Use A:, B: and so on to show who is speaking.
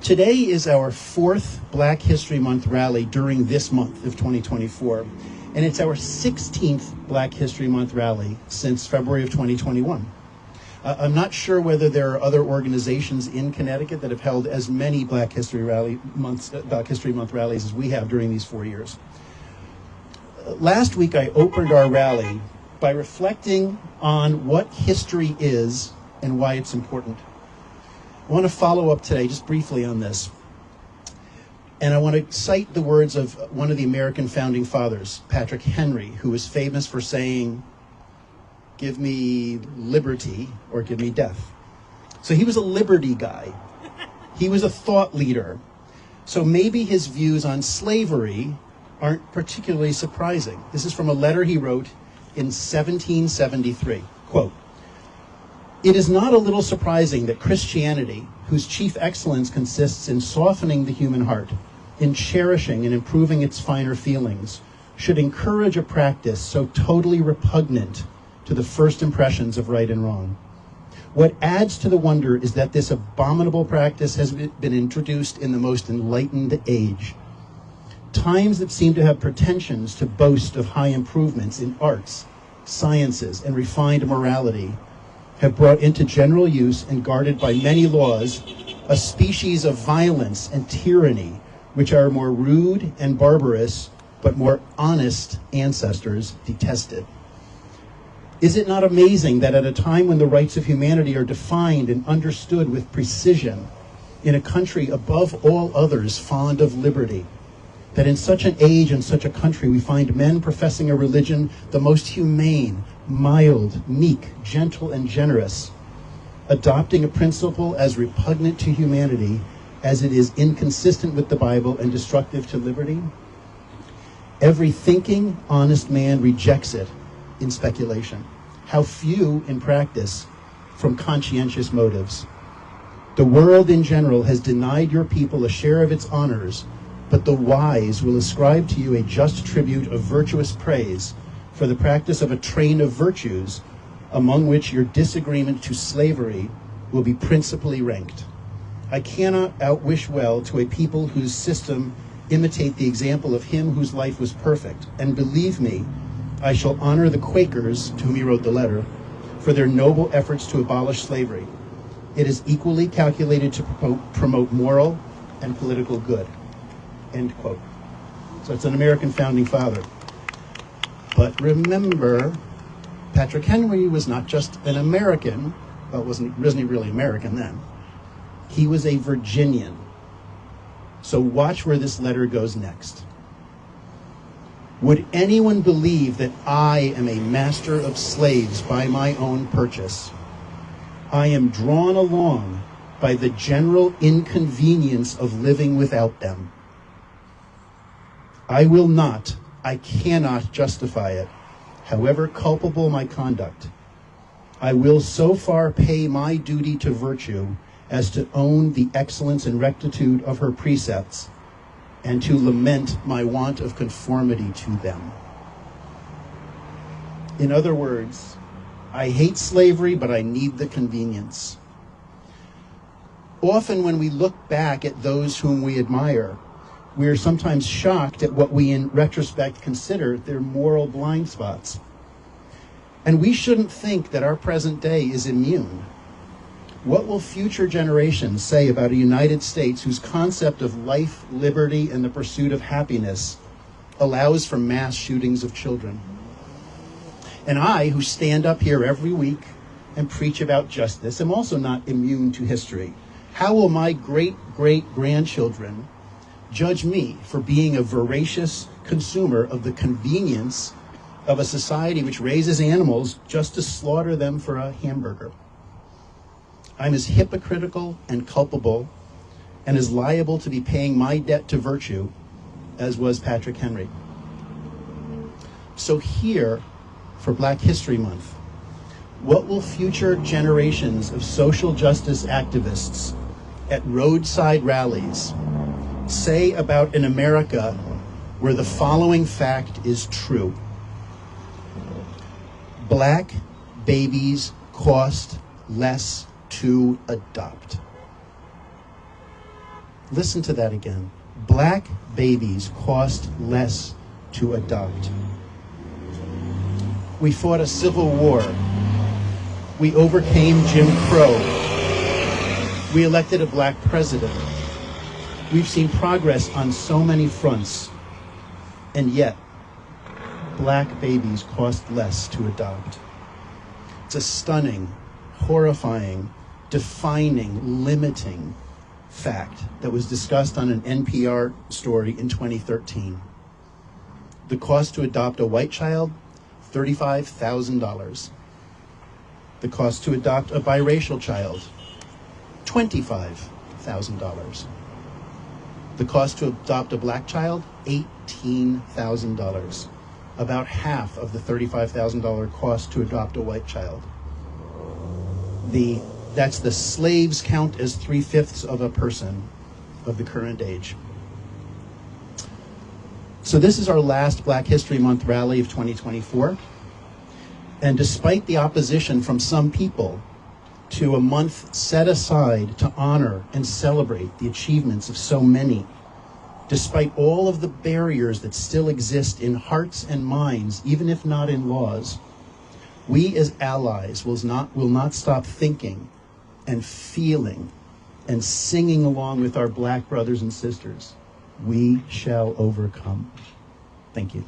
A: Today is our fourth Black History Month rally during this month of 2024, and it's our 16th Black History Month rally since February of 2021. I'm not sure whether there are other organizations in Connecticut that have held as many Black History Month rallies as we have during these 4 years. Last week I opened our rally by reflecting on what history is and why it's important. I want to follow up today just briefly on this. And I want to cite the words of one of the American founding fathers, Patrick Henry, who was famous for saying, "Give me liberty or give me death." So he was a liberty guy. He was a thought leader. So maybe his views on slavery aren't particularly surprising. This is from a letter he wrote in 1773. Quote, "It is not a little surprising that Christianity, whose chief excellence consists in softening the human heart, in cherishing and improving its finer feelings, should encourage a practice so totally repugnant to the first impressions of right and wrong. What adds to the wonder is that this abominable practice has been introduced in the most enlightened age. Times that seem to have pretensions to boast of high improvements in arts, sciences, and refined morality have brought into general use and guarded by many laws a species of violence and tyranny which our more rude and barbarous but more honest ancestors detested. Is it not amazing that at a time when the rights of humanity are defined and understood with precision in a country above all others fond of liberty, that in such an age and such a country we find men professing a religion the most humane, mild, meek, gentle, and generous, adopting a principle as repugnant to humanity as it is inconsistent with the Bible and destructive to liberty? Every thinking, honest man rejects it in speculation. How few in practice from conscientious motives. The world in general has denied your people a share of its honors, but the wise will ascribe to you a just tribute of virtuous praise for the practice of a train of virtues, among which your disagreement to slavery will be principally ranked. I cannot outwish well to a people whose system imitate the example of him whose life was perfect, and believe me, I shall honor the Quakers, to whom he wrote the letter, for their noble efforts to abolish slavery. It is equally calculated to promote moral and political good." End quote. So it's an American founding father. But remember, Patrick Henry was not just an American. Well, wasn't he really American then? He was a Virginian. So watch where this letter goes next. "Would anyone believe that I am a master of slaves by my own purchase? I am drawn along by the general inconvenience of living without them. I will not, I cannot justify it, however culpable my conduct. I will so far pay my duty to virtue as to own the excellence and rectitude of her precepts, and to lament my want of conformity to them." In other words, I hate slavery, but I need the convenience. Often when we look back at those whom we admire, we are sometimes shocked at what we in retrospect consider their moral blind spots. And we shouldn't think that our present day is immune. What will future generations say about a United States whose concept of life, liberty, and the pursuit of happiness allows for mass shootings of children? And I, who stand up here every week and preach about justice, am also not immune to history. How will my great-great-grandchildren judge me for being a voracious consumer of the convenience of a society which raises animals just to slaughter them for a hamburger? I'm as hypocritical and culpable and as liable to be paying my debt to virtue as was Patrick Henry. So here, for Black History Month, what will future generations of social justice activists at roadside rallies say about an America where the following fact is true? Black babies cost less to adopt. Listen to that again. Black babies cost less to adopt. We fought a civil war. We overcame Jim Crow. We elected a black president. We've seen progress on so many fronts, and yet, black babies cost less to adopt. It's a stunning, horrifying, defining, limiting fact that was discussed on an NPR story in 2013. The cost to adopt a white child, $35,000. The cost to adopt a biracial child, $25,000. The cost to adopt a black child, $18,000. About half of the $35,000 cost to adopt a white child. That's the slaves count as 3/5 of a person of the current age. So this is our last Black History Month rally of 2024. And despite the opposition from some people to a month set aside to honor and celebrate the achievements of so many, despite all of the barriers that still exist in hearts and minds, even if not in laws, we as allies will not stop thinking and feeling and singing along with our black brothers and sisters. We shall overcome. Thank you.